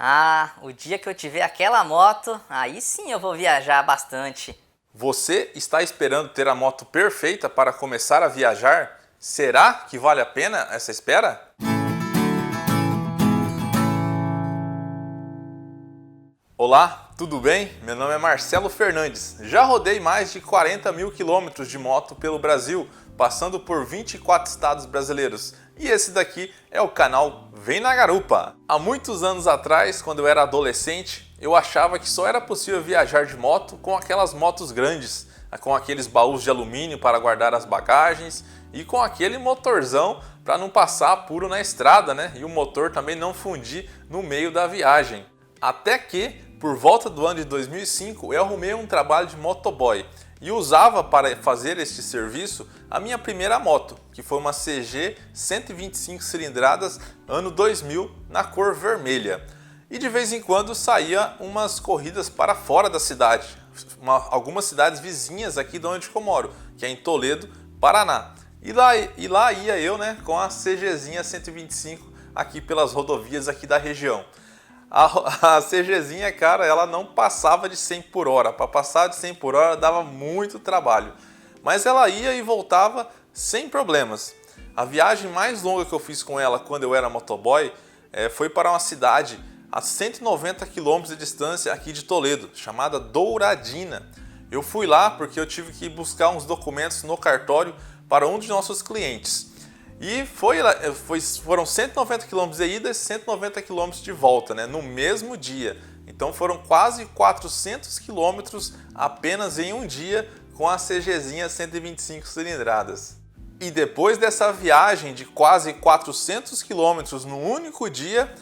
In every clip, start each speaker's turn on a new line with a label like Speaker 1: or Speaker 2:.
Speaker 1: Ah, o dia que eu tiver aquela moto, aí sim eu vou viajar bastante.
Speaker 2: Você está esperando ter a moto perfeita para começar a viajar? Será que vale a pena essa espera? Olá, tudo bem? Meu nome é Marcelo Fernandes. Já rodei mais de 40 mil quilômetros de moto pelo Brasil, passando por 24 estados brasileiros. E esse daqui é o canal Vem na Garupa. Há muitos anos atrás, quando eu era adolescente, eu achava que só era possível viajar de moto com aquelas motos grandes, com aqueles baús de alumínio para guardar as bagagens e com aquele motorzão para não passar apuro na estrada, né? E o motor também não fundir no meio da viagem. Até que, por volta do ano de 2005, eu arrumei um trabalho de motoboy e usava para fazer este serviço a minha primeira moto, que foi uma CG 125 cilindradas ano 2000 na cor vermelha. E de vez em quando saía umas corridas para fora da cidade, algumas cidades vizinhas aqui de onde eu moro, que é em Toledo, Paraná. E lá ia eu, né, com a CGzinha 125 aqui pelas rodovias aqui da região. A CGzinha, cara, ela não passava de 100 por hora. Para passar de 100 por hora dava muito trabalho. Mas ela ia e voltava sem problemas. A viagem mais longa que eu fiz com ela quando eu era motoboy foi para uma cidade a 190 quilômetros de distância aqui de Toledo, chamada Douradina. Eu fui lá porque eu tive que buscar uns documentos no cartório para um dos nossos clientes. E foram 190 km de ida e 190 km de volta, né, no mesmo dia. Então foram quase 400 km apenas em um dia com a CGzinha 125 cilindradas. E depois dessa viagem de quase 400 km no único dia,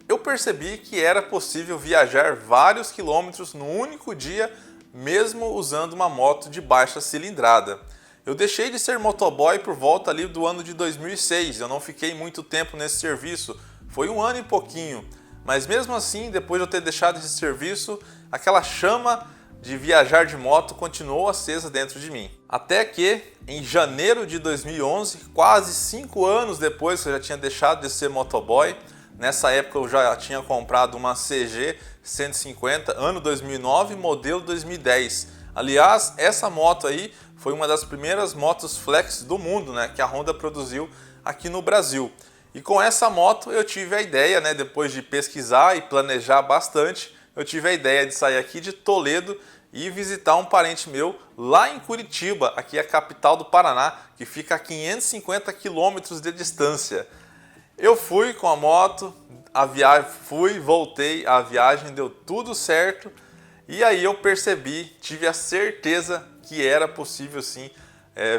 Speaker 2: eu percebi que era possível viajar vários quilômetros no único dia, mesmo usando uma moto de baixa cilindrada. Eu deixei de ser motoboy por volta ali do ano de 2006, eu não fiquei muito tempo nesse serviço, foi um ano e pouquinho. Mas mesmo assim, depois de eu ter deixado esse serviço, aquela chama de viajar de moto continuou acesa dentro de mim. Até que, em janeiro de 2011, quase 5 anos depois que eu já tinha deixado de ser motoboy, nessa época eu já tinha comprado uma CG 150, ano 2009, modelo 2010. Aliás, essa moto aí foi uma das primeiras motos flex do mundo, né, que a Honda produziu aqui no Brasil. E com essa moto eu tive a ideia, né, depois de pesquisar e planejar bastante, eu tive a ideia de sair aqui de Toledo e visitar um parente meu lá em Curitiba, aqui é a capital do Paraná, que fica a 550 quilômetros de distância. Eu fui com a moto, voltei, a viagem deu tudo certo. E aí eu tive a certeza que era possível sim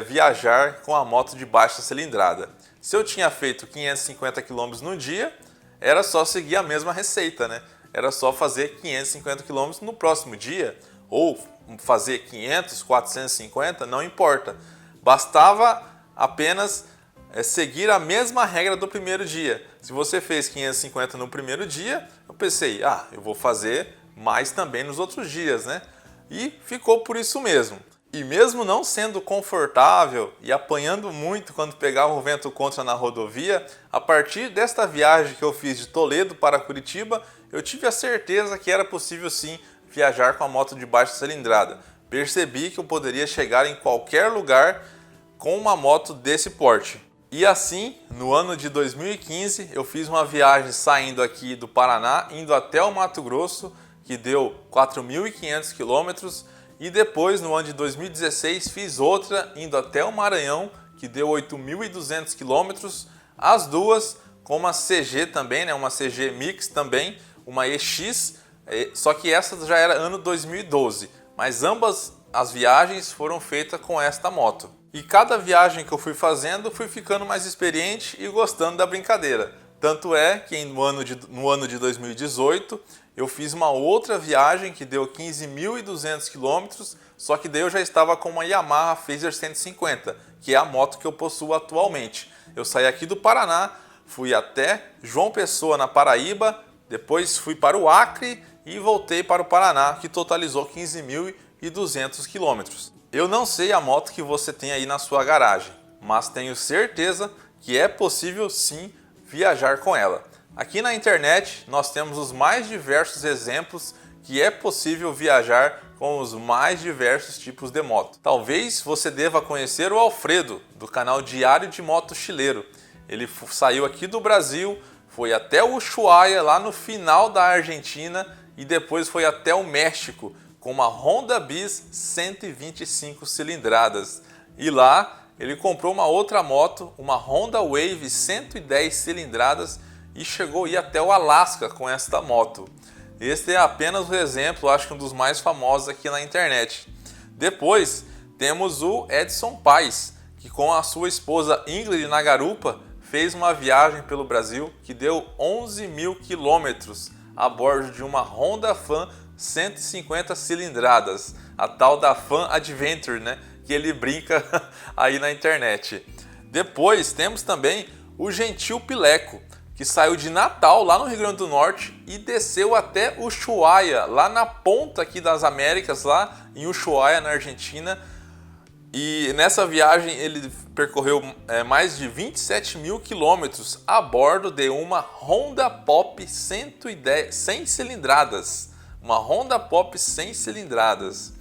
Speaker 2: viajar com a moto de baixa cilindrada. Se eu tinha feito 550 km no dia, era só seguir a mesma receita, né? Era só fazer 550 km no próximo dia, ou fazer 500, 450, não importa. Bastava apenas seguir a mesma regra do primeiro dia. Se você fez 550 no primeiro dia, eu pensei, eu vou fazer mais também nos outros dias, né? E ficou por isso mesmo. E mesmo não sendo confortável e apanhando muito quando pegava o vento contra na rodovia, a partir desta viagem que eu fiz de Toledo para Curitiba, eu tive a certeza que era possível sim viajar com a moto de baixa cilindrada. Percebi que eu poderia chegar em qualquer lugar com uma moto desse porte. E assim, no ano de 2015, eu fiz uma viagem saindo aqui do Paraná, indo até o Mato Grosso, que deu 4.500 quilômetros, e depois, no ano de 2016, fiz outra indo até o Maranhão, que deu 8.200 quilômetros, as duas com uma CG também, né, uma CG Mix também, uma EX, só que essa já era ano 2012, mas ambas as viagens foram feitas com esta moto. E cada viagem que eu fui fazendo, fui ficando mais experiente e gostando da brincadeira. Tanto é que no ano de 2018 eu fiz uma outra viagem que deu 15.200 quilômetros, só que daí eu já estava com uma Yamaha Phaser 150, que é a moto que eu possuo atualmente. Eu saí aqui do Paraná, fui até João Pessoa, na Paraíba, depois fui para o Acre e voltei para o Paraná, que totalizou 15.200 quilômetros. Eu não sei a moto que você tem aí na sua garagem, mas tenho certeza que é possível sim viajar com ela. Aqui na internet nós temos os mais diversos exemplos que é possível viajar com os mais diversos tipos de moto. Talvez você deva conhecer o Alfredo, do canal Diário de Motochileiro. Ele saiu aqui do Brasil, foi até o Ushuaia, lá no final da Argentina, e depois foi até o México, com uma Honda Bis 125 cilindradas. E lá ele comprou uma outra moto, uma Honda Wave 110 cilindradas, e chegou a ir até o Alasca com esta moto. Este é apenas o exemplo, acho que um dos mais famosos aqui na internet. Depois temos o Edson Paes, que com a sua esposa Ingrid na garupa fez uma viagem pelo Brasil que deu 11 mil quilômetros a bordo de uma Honda Fan 150 cilindradas, a tal da Fan Adventure, né? Que ele brinca aí na internet. Depois temos também o Gentil Pileco, que saiu de Natal, lá no Rio Grande do Norte, e desceu até Ushuaia, lá na ponta aqui das Américas, lá em Ushuaia, na Argentina. E nessa viagem ele percorreu mais de 27 mil quilômetros a bordo de uma Honda Pop 100 cilindradas. Uma Honda Pop 100 cilindradas.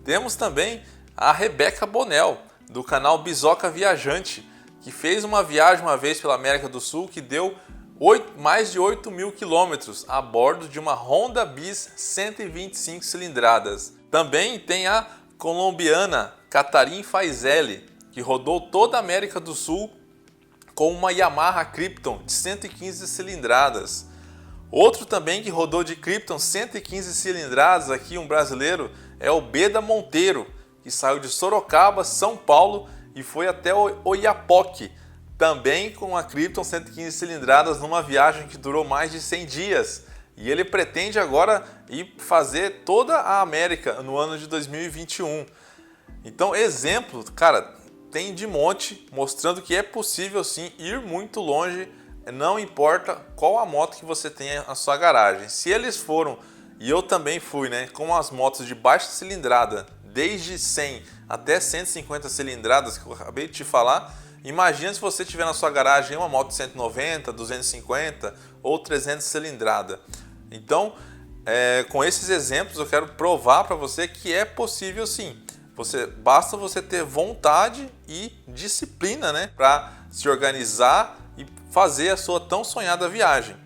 Speaker 2: Temos também a Rebeca Bonel, do canal Bizoca Viajante, que fez uma viagem uma vez pela América do Sul que deu mais de 8 mil quilômetros a bordo de uma Honda Bis 125 cilindradas. Também tem a colombiana Catarin Faizelli, que rodou toda a América do Sul com uma Yamaha Krypton de 115 cilindradas. Outro também que rodou de Krypton 115 cilindradas, aqui um brasileiro, é o Beda Monteiro, que saiu de Sorocaba, São Paulo, e foi até o Oiapoque, também com a Krypton 115 cilindradas, numa viagem que durou mais de 100 dias. E ele pretende agora ir fazer toda a América no ano de 2021. Então, exemplo, cara, tem de monte, mostrando que é possível sim ir muito longe, não importa qual a moto que você tenha na sua garagem. Se eles foram, e eu também fui, né, com as motos de baixa cilindrada, desde 100 até 150 cilindradas, que eu acabei de te falar, imagina se você tiver na sua garagem uma moto 190, 250 ou 300 cilindrada. Então, com esses exemplos eu quero provar para você que é possível sim. Basta você ter vontade e disciplina, né, para se organizar e fazer a sua tão sonhada viagem.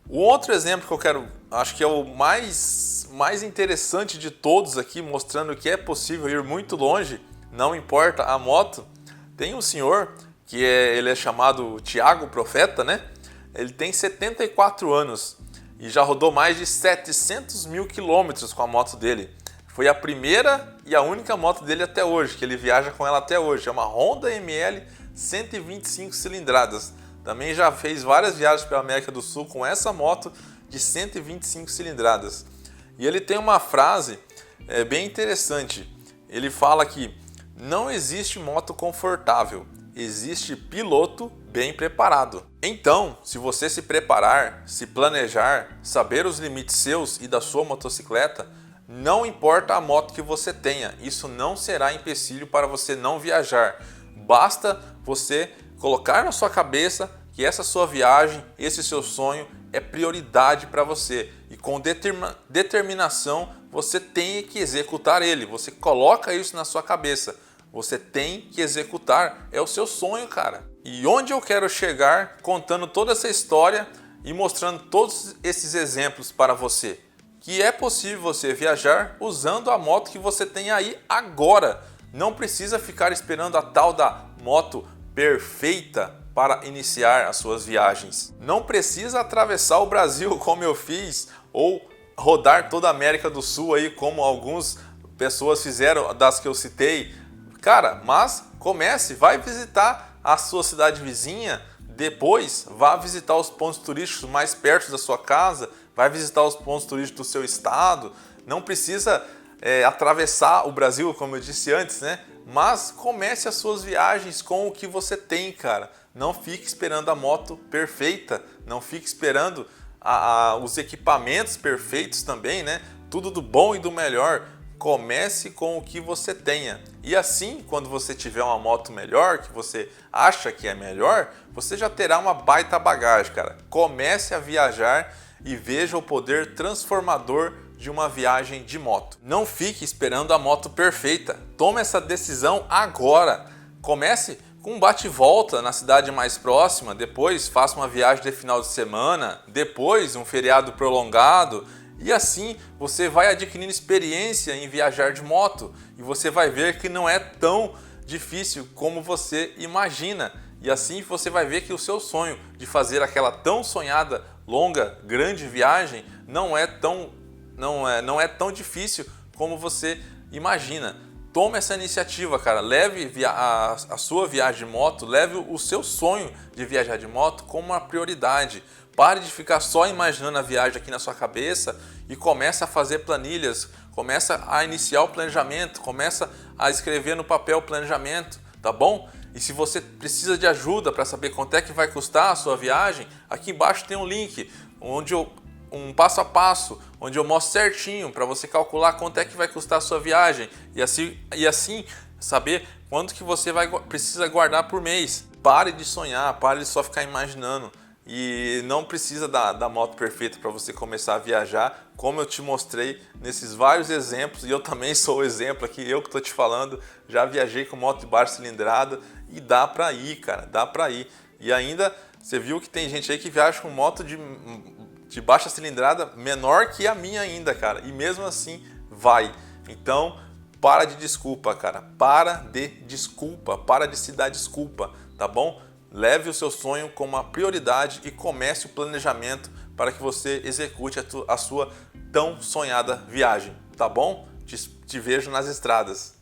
Speaker 2: O outro exemplo que eu quero, acho que é o mais interessante de todos aqui, mostrando que é possível ir muito longe, não importa a moto. Tem um senhor que ele é chamado Thiago Profeta, né? Ele tem 74 anos e já rodou mais de 700 mil quilômetros com a moto dele. Foi a primeira e a única moto dele até hoje, que ele viaja com ela até hoje. É uma Honda ML 125 cilindradas. Também já fez várias viagens pela América do Sul com essa moto de 125 cilindradas. E ele tem uma frase bem interessante. Ele fala que não existe moto confortável, existe piloto bem preparado. Então, se você se preparar, se planejar, saber os limites seus e da sua motocicleta, não importa a moto que você tenha, isso não será empecilho para você não viajar. Basta você colocar na sua cabeça que essa sua viagem, esse seu sonho é prioridade para você. E com determinação você tem que executar ele. Você coloca isso na sua cabeça. Você tem que executar. É o seu sonho, cara. E onde eu quero chegar contando toda essa história e mostrando todos esses exemplos para você? Que é possível você viajar usando a moto que você tem aí agora. Não precisa ficar esperando a tal da moto perfeita para iniciar as suas viagens. Não precisa atravessar o Brasil como eu fiz ou rodar toda a América do Sul aí como algumas pessoas fizeram das que eu citei. Cara, mas comece, vai visitar a sua cidade vizinha, depois vá visitar os pontos turísticos mais perto da sua casa, vai visitar os pontos turísticos do seu estado. Não precisa atravessar o Brasil, como eu disse antes, né? Mas comece as suas viagens com o que você tem, cara. Não fique esperando a moto perfeita, não fique esperando os equipamentos perfeitos também, né? Tudo do bom e do melhor. Comece com o que você tenha. E assim, quando você tiver uma moto melhor, que você acha que é melhor, você já terá uma baita bagagem, cara. Comece a viajar e veja o poder transformador de uma viagem de moto. Não fique esperando a moto perfeita. Tome essa decisão agora. Comece com um bate-volta na cidade mais próxima, depois faça uma viagem de final de semana, depois um feriado prolongado, e assim você vai adquirindo experiência em viajar de moto e você vai ver que não é tão difícil como você imagina. E assim você vai ver que o seu sonho de fazer aquela tão sonhada, longa, grande viagem não é tão difícil como você imagina. Tome essa iniciativa, cara. Leve a sua viagem de moto, leve o seu sonho de viajar de moto como uma prioridade. Pare de ficar só imaginando a viagem aqui na sua cabeça e comece a fazer planilhas, começa a iniciar o planejamento, começa a escrever no papel o planejamento, tá bom? E se você precisa de ajuda para saber quanto é que vai custar a sua viagem, aqui embaixo tem um link onde um passo a passo, onde eu mostro certinho para você calcular quanto é que vai custar a sua viagem e assim saber quanto que você precisa guardar por mês. Pare de sonhar, pare de só ficar imaginando. E não precisa da moto perfeita para você começar a viajar, como eu te mostrei nesses vários exemplos, e eu também sou o exemplo aqui, eu que estou te falando, já viajei com moto de baixa cilindrada e dá para ir, cara, dá para ir. E ainda, você viu que tem gente aí que viaja com moto de baixa cilindrada menor que a minha ainda, cara, e mesmo assim vai. Então, para de desculpa, cara, para de se dar desculpa, tá bom? Leve o seu sonho como uma prioridade e comece o planejamento para que você execute a sua tão sonhada viagem, tá bom? Te vejo nas estradas.